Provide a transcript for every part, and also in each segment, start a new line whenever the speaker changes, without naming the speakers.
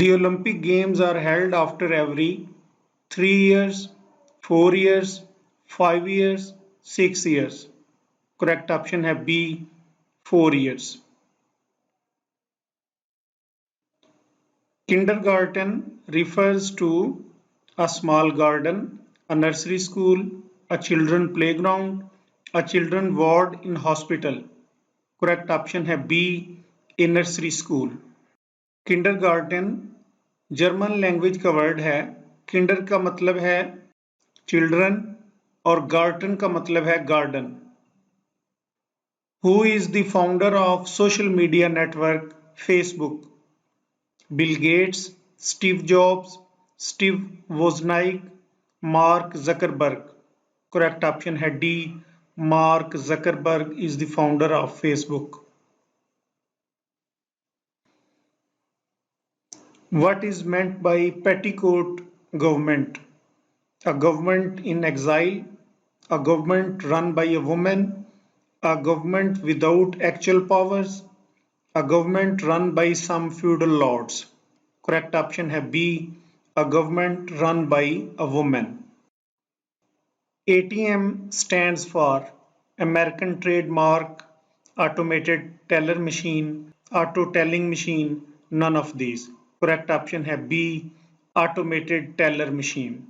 The Olympic Games are held after every 3 years, 4 years, 5 years, 6 years. Correct option है B, 4 years. Kindergarten refers to a small garden, a nursery school, a children playground, a children ward in hospital. Correct option है B, a nursery school. Kindergarten German language का word है. Kinder का मतलब है children और गार्टन का मतलब है garden. Who is the founder of social media network Facebook? Bill Gates, Steve Jobs, Steve Wozniak, Mark Zuckerberg. Correct option है D. Mark Zuckerberg is the founder of Facebook. What is meant by Petticoat Government? A government in exile, a government run by a woman, a government without actual powers, a government run by some feudal lords. Correct option है B, a government run by a woman. ATM stands for American Trademark Automated Teller Machine, Auto Telling Machine, none of these. Correct option है B, Automated Teller Machine.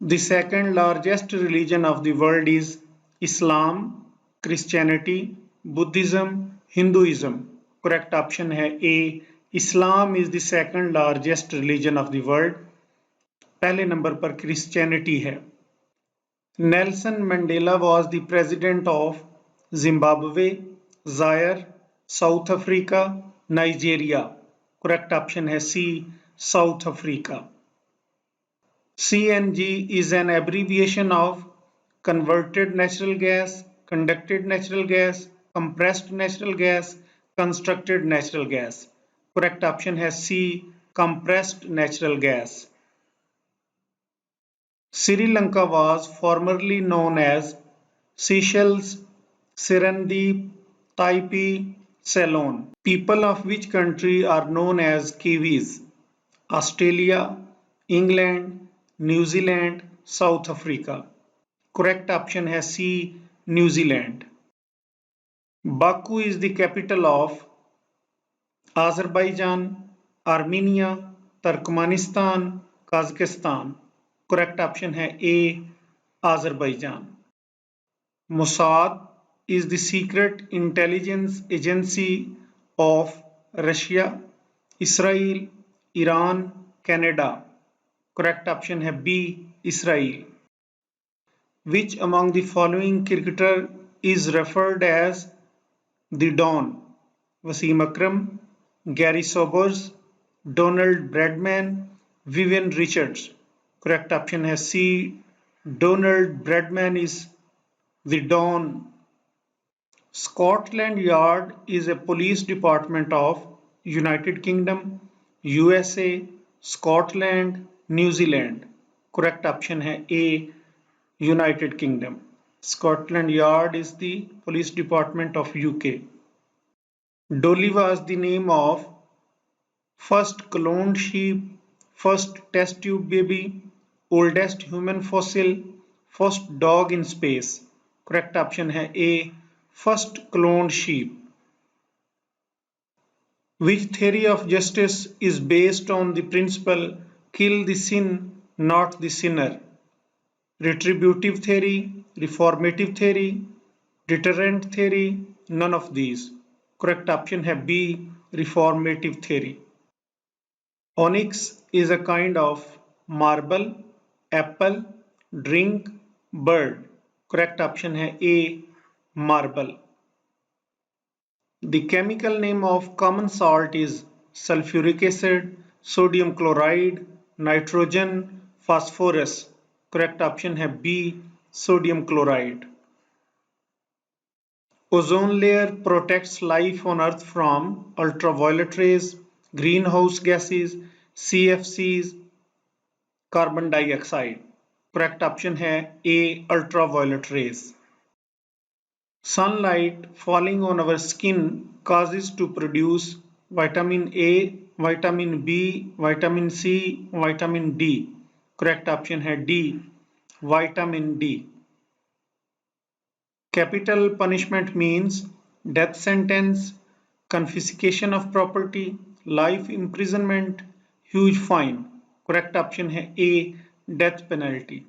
The second largest religion of the world is Islam, Christianity, Buddhism, Hinduism. Correct option है A. Islam is the second largest religion of the world. पहले number पर Christianity है. Nelson Mandela was the president of Zimbabwe, Zaire, South Africa, Nigeria. Correct option है C. South Africa. CNG is an abbreviation of converted natural gas, conducted natural gas, compressed natural gas, constructed natural gas. Correct option है C. Compressed natural gas. Sri Lanka was formerly known as Seychelles, Serendip, Taipei, Ceylon. People of which country are known as Kiwis? Australia, England, New Zealand, South Africa. Correct option है C. New Zealand. Baku is the capital of Azerbaijan, Armenia, Turkmenistan, Kazakhstan. Correct option है A. Azerbaijan. Mosaad is the secret intelligence agency of Russia, Israel, Iran, Canada. Correct option है B. Israel. Which among the following cricketer is referred as the Don? Wasim Akram, Gary Sobers, Donald Bradman, Vivian Richards. Correct option है C. Donald Bradman is the Don. Scotland Yard is a police department of United Kingdom, USA, Scotland, New Zealand. Correct option है A. United Kingdom. Scotland Yard is the police department of UK. Dolly was the name of first cloned sheep, first test tube baby, oldest human fossil, first dog in space. Correct option है A. First cloned sheep. Which theory of justice is based on the principle kill the sin, not the sinner? Retributive theory, reformative theory, deterrent theory, none of these. Correct option है B. Reformative theory. Onyx is a kind of marble, apple, drink, bird. Correct option है A. Marble. The chemical name of common salt is sulfuric acid, sodium chloride, nitrogen, phosphorus. Correct option है B. Sodium chloride. Ozone layer protects life on Earth from ultraviolet rays, greenhouse gases, CFCs, carbon dioxide. Correct option है A. Ultraviolet rays. Sunlight falling on our skin causes to produce vitamin A, vitamin B, vitamin C, vitamin D. Correct option है D, vitamin D. Capital punishment means death sentence, confiscation of property, life imprisonment, huge fine. Correct option है A, death penalty.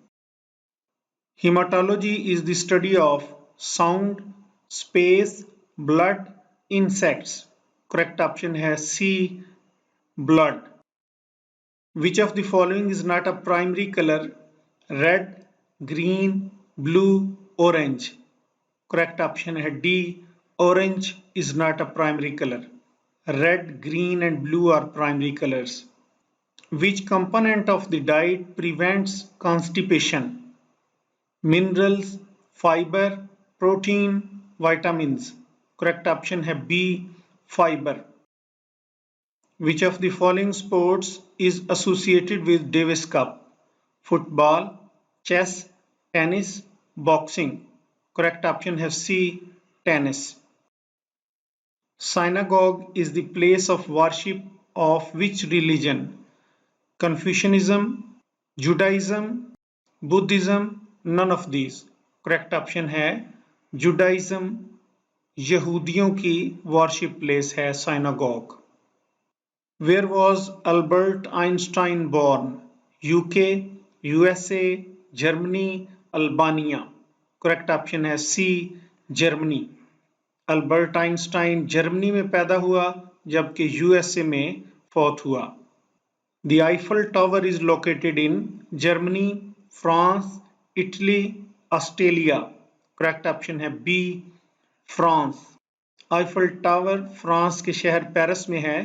Hematology is the study of sound, space, blood, insects. Correct option है C, blood. Which of the following is not a primary color? Red, green, blue, orange. Correct option है D. Orange is not a primary color. Red, green and blue are primary colors. Which component of the diet prevents constipation? Minerals, fiber, protein, vitamins. Correct option है B. Fiber. Which of the following sports is associated with Davis Cup? Football, chess, tennis, boxing. Correct option है C. Tennis. Synagogue is the place of worship of which religion? Confucianism, Judaism, Buddhism, none of these. Correct option है Judaism. यहूदियों की worship place है synagogue. Where was Albert Einstein born? UK, USA, Germany, Albania. Correct option है C. Germany. Albert Einstein Germany में पैदा हुआ जबकि USA में फौत हुआ. The Eiffel Tower is located in Germany, France, Italy, Australia. Correct option है B. France. Eiffel tower France के शहर पेरिस में है.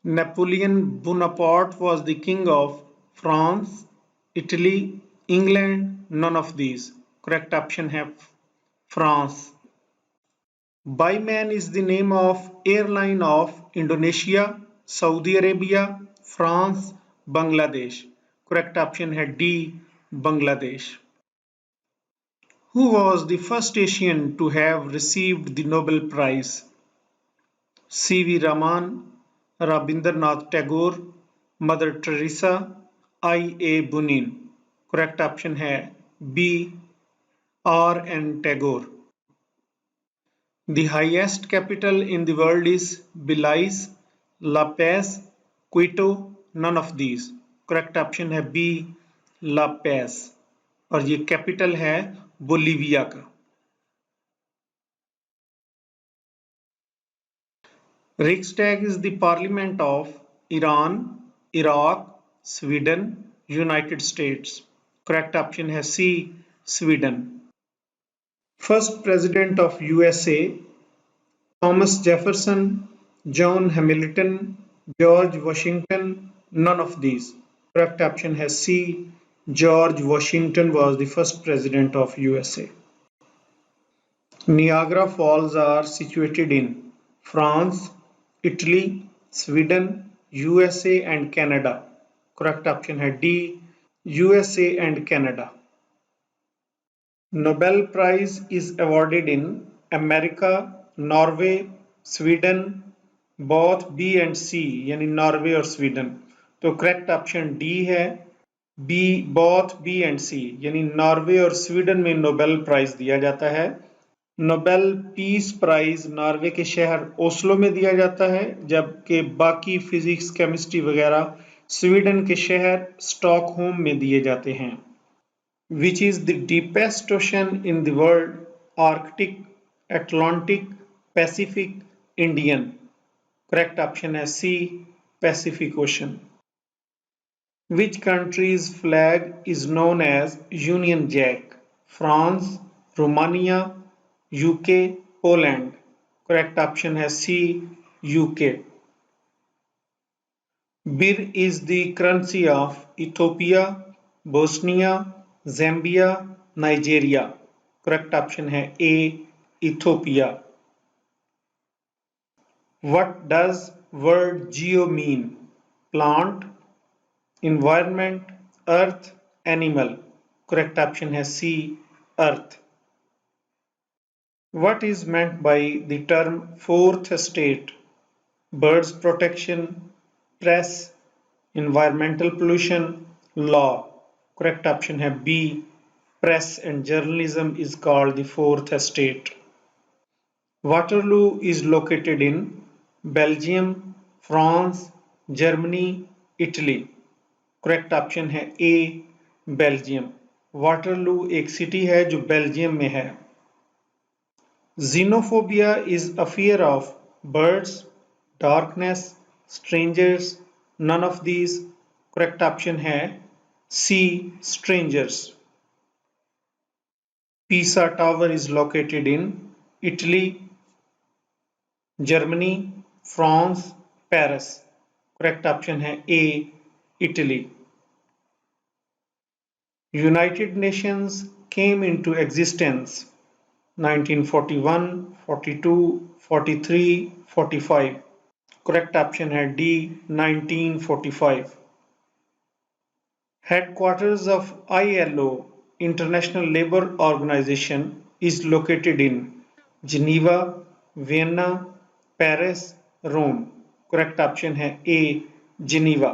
Napoleon Bonaparte was the king of France, Italy, England, none of these. Correct option है France. Biman is the name of airline of Indonesia, Saudi Arabia, France, Bangladesh. Correct option है D. Bangladesh. Who was the first Asian to have received the Nobel Prize? C.V. Raman, Rabindranath Tagore, Mother Teresa, I.A. Bunin. Correct option है B. R.N. Tagore. The highest capital in the world is Belize, La Paz, Quito, none of these. Correct option है B. La Paz. और ये capital है Bolivia का. Riksdag is the parliament of Iran, Iraq, Sweden, United States. Correct option है C. Sweden. First president of USA, Thomas Jefferson, John Hamilton, George Washington, none of these. Correct option has C. George Washington was the first president of USA. Niagara Falls are situated in France, Italy, Sweden, USA and Canada. Correct option है D. USA and Canada. Nobel Prize is awarded in America, Norway, Sweden, both B and C यानी Norway और Sweden. तो correct option D है B. Both B and सी यानी Norway और Sweden में Nobel prize दिया जाता है. नोबेल पीस प्राइज नॉर्वे के शहर ओस्लो में दिया जाता है जबकि बाकी फिजिक्स केमिस्ट्री वगैरह स्वीडन के शहर स्टॉकहोम में दिए जाते हैं. Which is the deepest ocean in the world? Arctic, Atlantic, Pacific, Indian. Correct option is C. Pacific Ocean. Which country's flag is known as Union Jack? France, Romania, UK, Poland. Correct option is C. UK. Bir is the currency of Ethiopia, Bosnia, Zambia, Nigeria. Correct option है A. Ethiopia. What does word geo mean? Plant, environment, earth, animal. Correct option है C. Earth. What is meant by the term fourth estate? birds protection, press, environmental pollution, law. Correct option है B. Press and journalism is called the fourth estate. Waterloo is located in Belgium, France, Germany, Italy. Correct option है ए Belgium. Waterloo एक city है जो Belgium में है. Xenophobia is a fear of birds, darkness, strangers, none of these. Correct option है सी strangers. Pisa Tower is located in Italy, Germany, France, Paris. Correct option है ए Italy. United Nations came into existence 1941, 42, 43, 45. Correct option है D 1945. Headquarters of ILO, International Labour Organization, is located in Geneva, Vienna, Paris, Rome. Correct option है A Geneva.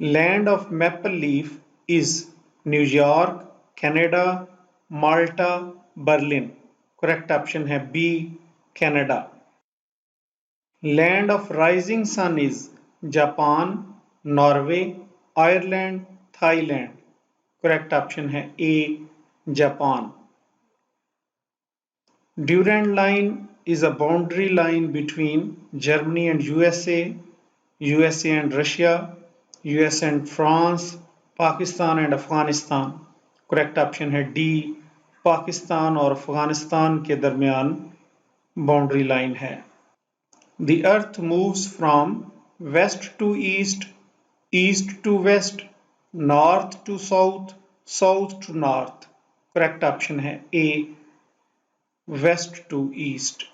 Land of maple leaf is New York, Canada, Malta, Berlin. Correct option है B Canada. Land of rising sun is Japan, Norway, Ireland, Thailand. Correct option है A Japan. Durand line is a boundary line between Germany and USA, USA and Russia, US and France, Pakistan and Afghanistan. Correct option है D Pakistan और अफगानिस्तान के दरमियान boundary line है. The earth moves from west to east, east to west, north to south, south to north. Correct option है A west to east.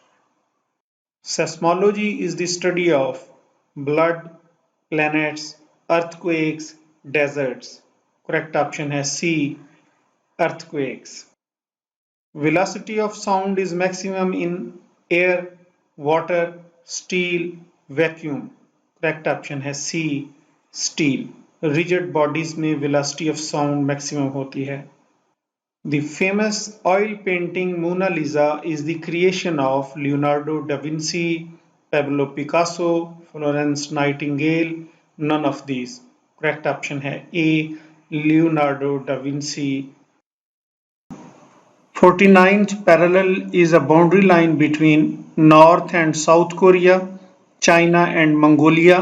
Seismology is the study of blood, planets, earthquakes, deserts. Correct option है C earthquakes. Velocity of sound is maximum in air, water, steel, vacuum. Correct option है C steel. Rigid bodies में velocity of sound maximum होती है. The famous oil painting Mona Lisa is the creation of Leonardo da Vinci, Pablo Picasso, Florence Nightingale, none of these. Correct option है A Leonardo da Vinci. 49th parallel is a boundary line between North and South Korea, China and Mongolia,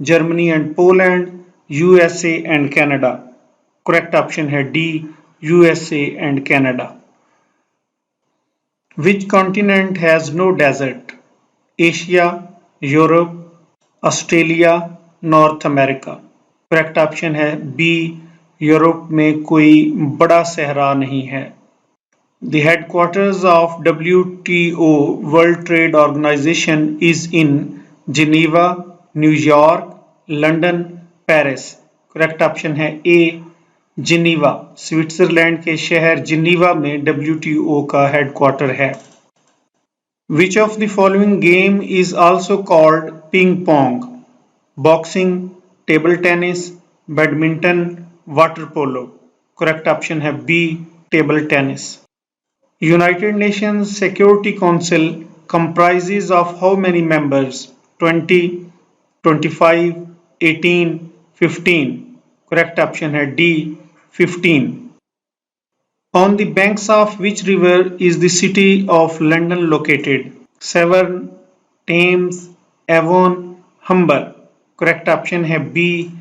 Germany and Poland, USA and Canada. Correct option है D USA and Canada. Which continent has no desert? Asia, Europe, Australia, North America. Correct option है B Europe में कोई बड़ा सहरा नहीं है. The headquarters of WTO World Trade Organization is in Geneva, New York, London, Paris. Correct option है A Geneva. Switzerland के शहर जिनीवा में WTO का हेडक्वार्टर है. Which of the following game is also called ping pong? Boxing, table tennis, badminton, water polo. Correct option है B table tennis. United Nations Security Council comprises of how many members? 20, 25, 18, 15. Correct option है D 15. On the banks of which river is the city of London located? Severn, Thames, Avon, Humber. Correct option है B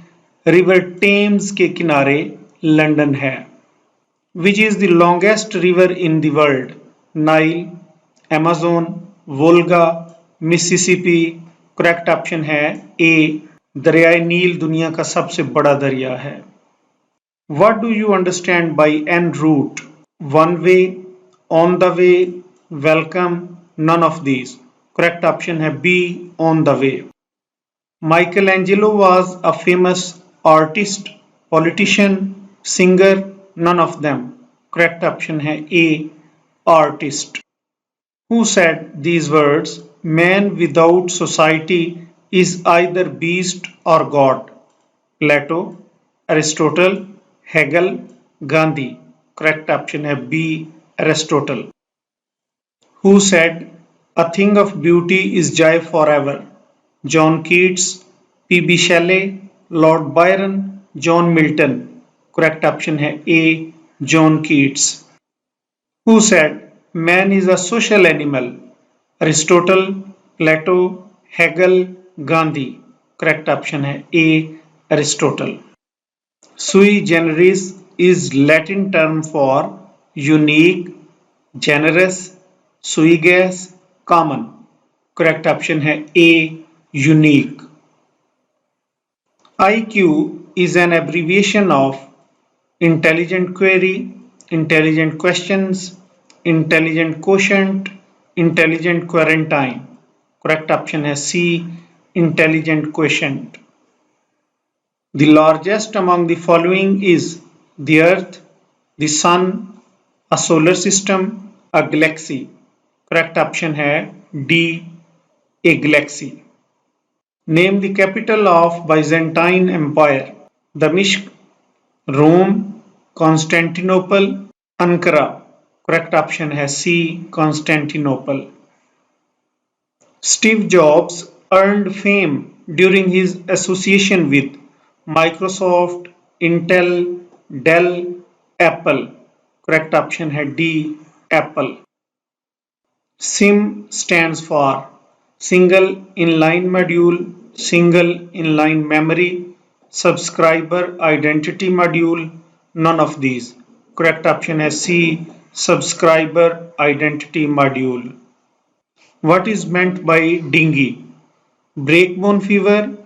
river Thames के किनारे London है. Which is the longest river in the world? Nile, Amazon, Volga, Mississippi. Correct option है A दरियाए नील दुनिया का सबसे बड़ा दरिया है. What do you understand by en route? One way, on the way, welcome, none of these. Correct option है B on the way. Michelangelo was a famous artist, politician, singer, none of them. Correct option है A artist. Who said these words? Man without society is either beast or God. Plato, Aristotle, Hegel, Gandhi. Correct option है B. Aristotle. Who said, "A thing of beauty is joy forever"? John Keats, P.B. Shelley, Lord Byron, John Milton. Correct option है A. John Keats. Who said, "Man is a social animal"? Aristotle, Plato, Hegel, Gandhi. Correct option है A. Aristotle. Sui generis is Latin term for unique, generous, sui ges, common. Correct option है A. Unique. IQ is an abbreviation of intelligent query, intelligent questions, intelligent quotient, intelligent quarantine. Correct option है C. Intelligent quotient. The largest among the following is the Earth, the Sun, a solar system, a galaxy. Correct option है D. A galaxy. Name the capital of Byzantine Empire. Damashq, Rome, Constantinople, Ankara. Correct option है C. Constantinople. Steve Jobs earned fame during his association with Microsoft, Intel, Dell, Apple. Correct option है D. Apple. SIM stands for Single Inline Module, Single Inline Memory, Subscriber Identity Module, none of these. Correct option is C. Subscriber Identity Module. What is meant by dengue? Breakbone fever,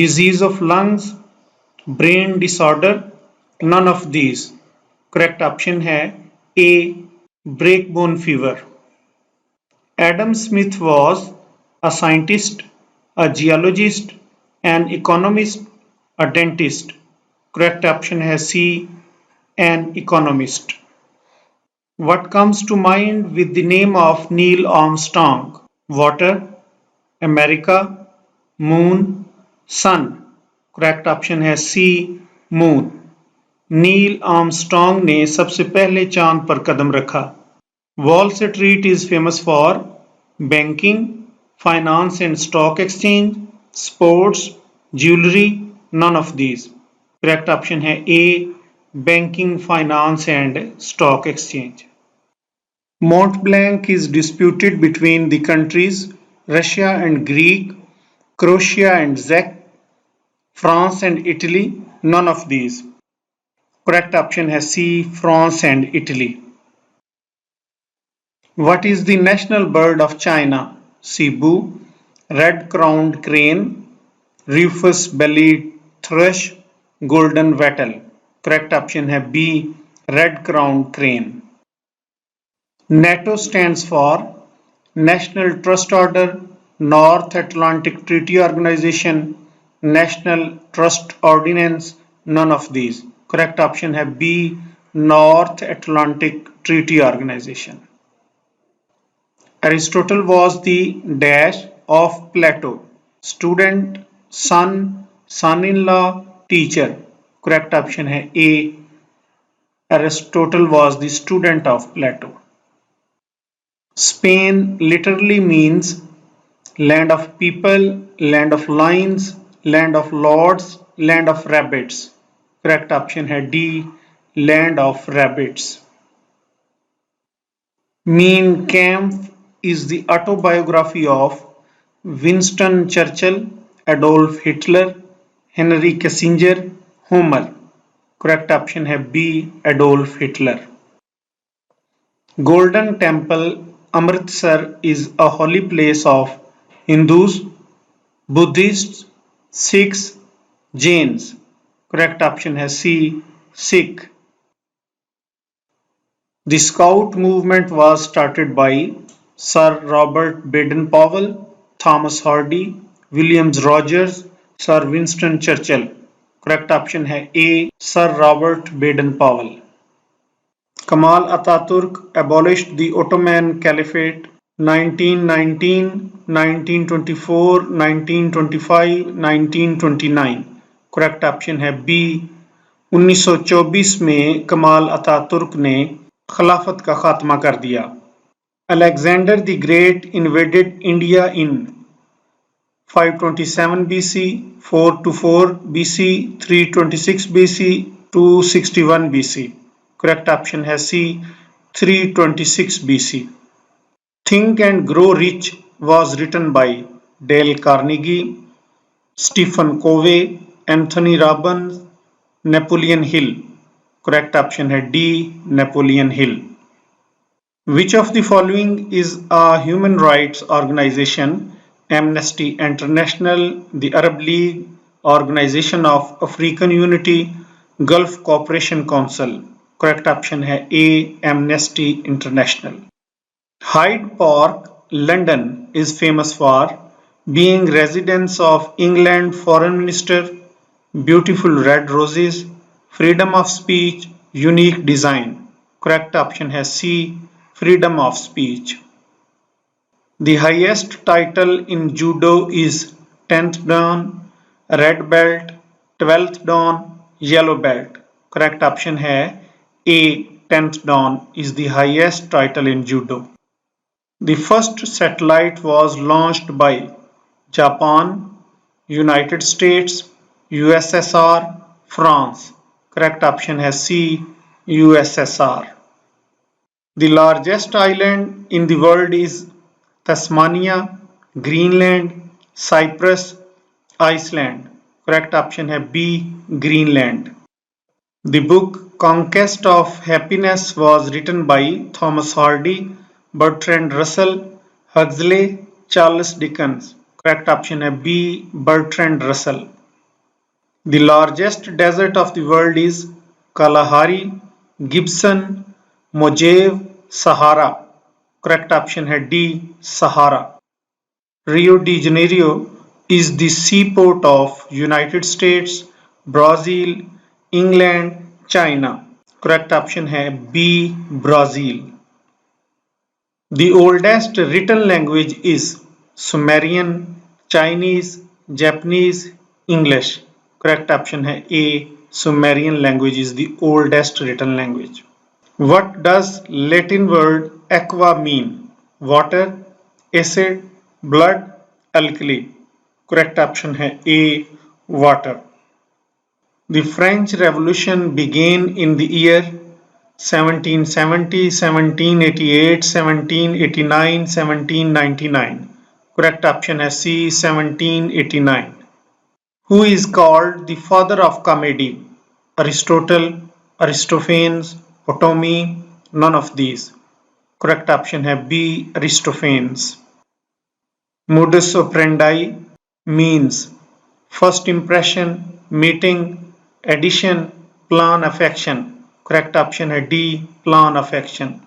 disease of lungs, brain disorder, none of these. Correct option है A. Breakbone fever. Adam Smith was a scientist, a geologist, an economist, a dentist. Correct option है C. An economist. What comes to mind with the name of Neil Armstrong? Water, America, Moon, Sun. Correct option है C. Moon. Neil Armstrong ने सबसे पहले चांद पर कदम रखा. Wall Street is famous for banking, finance and stock exchange, sports, jewelry, none of these. Correct option है A. Banking, finance and stock exchange. Mont Blanc is disputed between the countries Russia and Greek, Croatia and Czech, France and Italy, none of these. Correct option है C. France and Italy. What is the national bird of China? Cebu, red-crowned crane, rufous-bellied thrush, golden wattle. Correct option है B. Red-crowned crane. NATO stands for National Trust Order, North Atlantic Treaty Organization, National Trust Ordinance, none of these. Correct option है B. North Atlantic Treaty Organization. Aristotle was the dash of Plato. Student, son, son-in-law, teacher. Correct option है A. Aristotle was the student of Plato. Spain literally means land of people, land of lions, land of lords, land of rabbits. Correct option है D. Land of rabbits. Mein Kampf is the autobiography of Winston Churchill, Adolf Hitler, Henry Kissinger, Homer. Correct option है B. Adolf Hitler. Golden Temple, Amritsar is a holy place of Hindus, Buddhists, Sikhs, Jains. Correct option है C. Sikh. The Scout movement was started by Sir Robert Baden-Powell, Thomas Hardy, William Rogers, Sir Winston Churchill. Correct option है A. Sir Robert Baden-Powell. Kemal Ataturk abolished the Ottoman Caliphate. 1919, 1924, 1925, 1929। Correct option है B. 1924 में Kemal Ataturk ने खिलाफत का खात्मा कर दिया। Alexander the Great invaded India in 527 BC, 424 BC, 326 BC, 261 BC. Correct option है C, 326 BC. Think and Grow Rich was written by Dale Carnegie, Stephen Covey, Anthony Robbins, Napoleon Hill. Correct option है D, Napoleon Hill. Which of the following is a human rights organization? Amnesty International, the Arab League, Organization of African Unity, Gulf Cooperation Council. Correct option है A, Amnesty International. Hyde Park, London is famous for being residence of England Foreign Minister, beautiful red roses, freedom of speech, unique design. Correct option है C, freedom of speech. The highest title in judo is 10th dan, red belt, 12th dan, yellow belt. Correct option है A, 10th dan is the highest title in judo. The first satellite was launched by Japan, United States, USSR, France. Correct option है C, USSR. The largest island in the world is Tasmania, Greenland, Cyprus, Iceland. Correct option है B, Greenland. The book Conquest of Happiness was written by Thomas Hardy, Bertrand Russell, Huxley, Charles Dickens. Correct option है B, Bertrand Russell. The largest desert of the world is Kalahari, Gibson, Mojave, Sahara. Correct option है D, Sahara. Rio de Janeiro is the seaport of United States, Brazil, England, China. Correct option है B, Brazil. The oldest written language is Sumerian, Chinese, Japanese, English. Correct option है A, Sumerian language is the oldest written language. What does Latin word aqua mean? Water, acid, blood, alkali. Correct option है A, water. The French Revolution began in the year 1770, 1788, 1789, 1799. Correct option है C, 1789. Who is called the father of comedy? Aristotle, Aristophanes, Ptolemy, none of these. Correct option है B, Aristophanes. Modus operandi means first impression, meeting, addition, plan affection. Correct option है D, plan affection.